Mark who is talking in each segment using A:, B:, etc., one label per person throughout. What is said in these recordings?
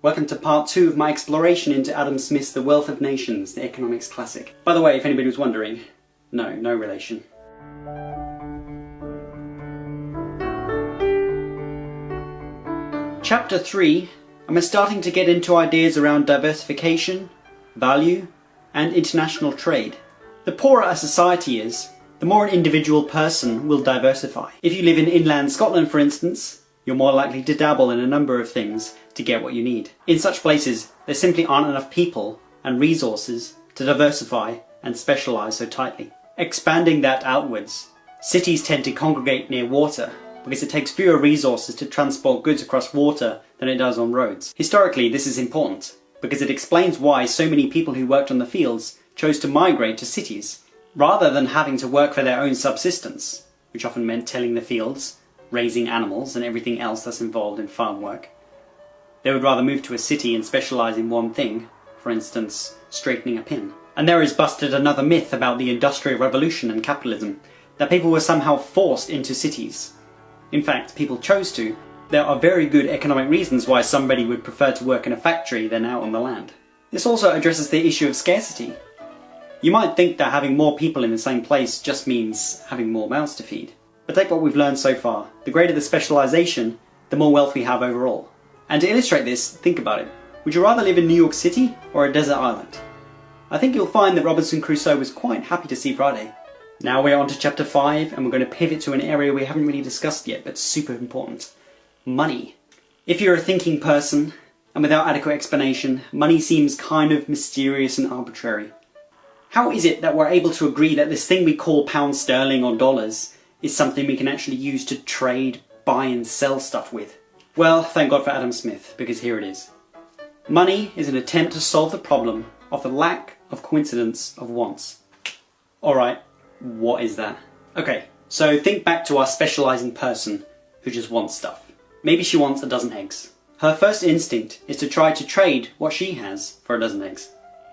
A: Welcome to part 2 of my exploration into Adam Smith's The Wealth of Nations, the economics classic. By the way, if anybody was wondering, no relation. Chapter 3, and we're starting to get into ideas around diversification, value, and international trade. The poorer a society is, the more an individual person will diversify. If you live in inland Scotland, for instance, you're more likely to dabble in a number of things to get what you need. In such places, there simply aren't enough people and resources to diversify and specialise so tightly. Expanding that outwards, cities tend to congregate near water because it takes fewer resources to transport goods across water than it does on roads. Historically, this is important because it explains why so many people who worked on the fields chose to migrate to cities rather than having to work for their own subsistence, which often meant tilling the fields, raising animals and everything else that's involved in farm work. They would rather move to a city and specialise in one thing, for instance, straightening a pin. And there is busted another myth about the Industrial Revolution and capitalism, that people were somehow forced into cities. In fact, people chose to. There are very good economic reasons why somebody would prefer to work in a factory than out on the land. This also addresses the issue of scarcity. You might think that having more people in the same place just means having more mouths to feed. But take what we've learned so far. The greater the specialisation, the more wealth we have overall. And to illustrate this, think about it. Would you rather live in New York City or a desert island? I think you'll find that Robinson Crusoe was quite happy to see Friday. Now we're on to chapter 5 and we're going to pivot to an area we haven't really discussed yet, but super important. Money. If you're a thinking person, and without adequate explanation, money seems kind of mysterious and arbitrary. How is it that we're able to agree that this thing we call pounds sterling or dollars is something we can actually use to trade, buy and sell stuff with? Well, thank God for Adam Smith, because here it is. Money is an attempt to solve the problem of the lack of coincidence of wants. Alright, what is that? Okay, so think back to our specialising person who just wants stuff. Maybe she wants a dozen eggs. Her first instinct is to try to trade what she has for a dozen eggs.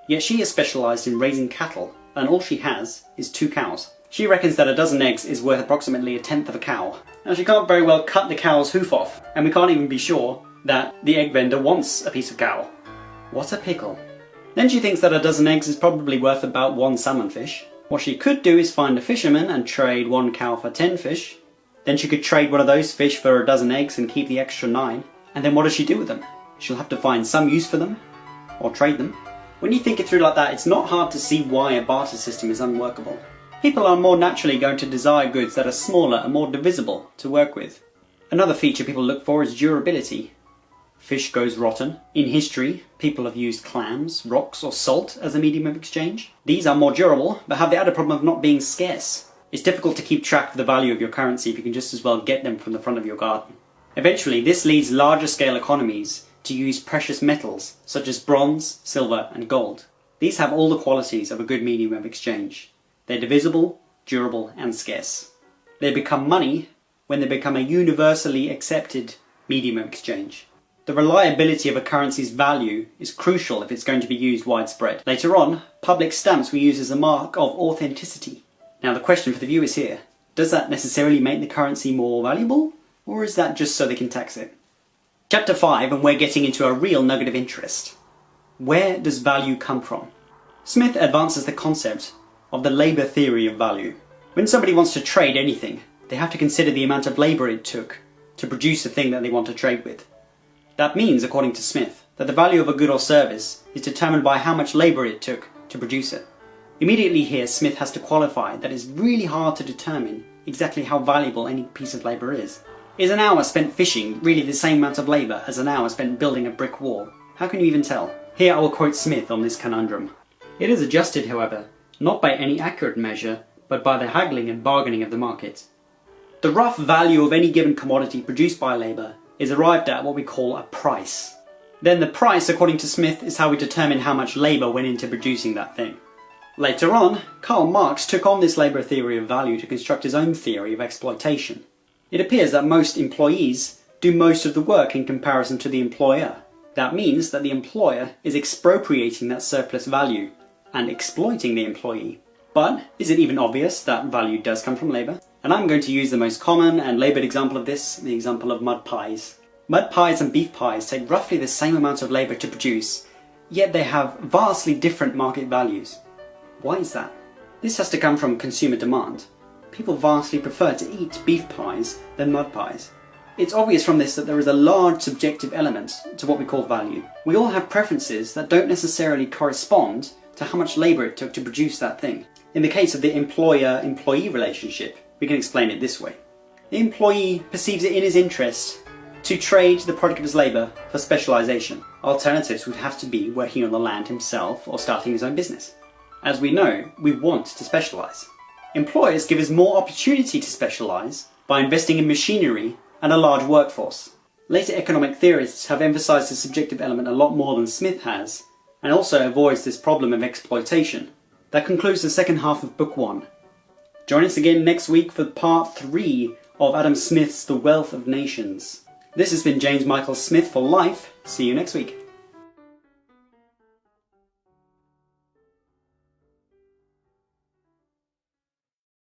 A: Yet she is specialised in raising cattle, and all she has is 2 cows. She reckons that a dozen eggs is worth approximately a tenth of a cow. Now she can't very well cut the cow's hoof off, and we can't even be sure that the egg vendor wants a piece of cow. What a pickle. Then she thinks that a dozen eggs is probably worth about 1 salmon fish. What she could do is find a fisherman and trade 1 cow for 10 fish. Then she could trade one of those fish for a dozen eggs and keep the extra 9. And then what does she do with them? She'll have to find some use for them, or trade them. When you think it through like that, it's not hard to see why a barter system is unworkable. People are more naturally going to desire goods that are smaller and more divisible to work with. Another feature people look for is durability. Fish goes rotten. In history, people have used clams, rocks or salt as a medium of exchange. These are more durable, but have the added problem of not being scarce. It's difficult to keep track of the value of your currency if you can just as well get them from the front of your garden. Eventually, this leads larger scale economies to use precious metals such as bronze, silver and gold. These have all the qualities of a good medium of exchange. They're divisible, durable and scarce. They become money when they become a universally accepted medium of exchange. The reliability of a currency's value is crucial if it's going to be used widespread. Later on, public stamps were used as a mark of authenticity. Now the question for the viewers here, does that necessarily make the currency more valuable? Or is that just so they can tax it? Chapter 5, and we're getting into a real nugget of interest. Where does value come from? Smith advances the concept of the labour theory of value. When somebody wants to trade anything, they have to consider the amount of labour it took to produce the thing that they want to trade with. That means, according to Smith, that the value of a good or service is determined by how much labour it took to produce it. Immediately here, Smith has to qualify that it's really hard to determine exactly how valuable any piece of labour is. Is an hour spent fishing really the same amount of labour as an hour spent building a brick wall? How can you even tell? Here I will quote Smith on this conundrum. It is adjusted, however, not by any accurate measure, but by the haggling and bargaining of the market. The rough value of any given commodity produced by labour is arrived at what we call a price. Then the price, according to Smith, is how we determine how much labour went into producing that thing. Later on, Karl Marx took on this labour theory of value to construct his own theory of exploitation. It appears that most employees do most of the work in comparison to the employer. That means that the employer is expropriating that surplus value and exploiting the employee. But is it even obvious that value does come from labour? And I'm going to use the most common and laboured example of this, the example of mud pies. Mud pies and beef pies take roughly the same amount of labour to produce, yet they have vastly different market values. Why is that? This has to come from consumer demand. People vastly prefer to eat beef pies than mud pies. It's obvious from this that there is a large subjective element to what we call value. We all have preferences that don't necessarily correspond to how much labour it took to produce that thing. In the case of the employer-employee relationship, we can explain it this way. The employee perceives it in his interest to trade the product of his labour for specialisation. Alternatives would have to be working on the land himself or starting his own business. As we know, we want to specialise. Employers give us more opportunity to specialise by investing in machinery and a large workforce. Later economic theorists have emphasised the subjective element a lot more than Smith has, and also avoids this problem of exploitation. That concludes the second half of Book 1. Join us again next week for Part 3 of Adam Smith's The Wealth of Nations. This has been James Michael Smith for Life. See you next week.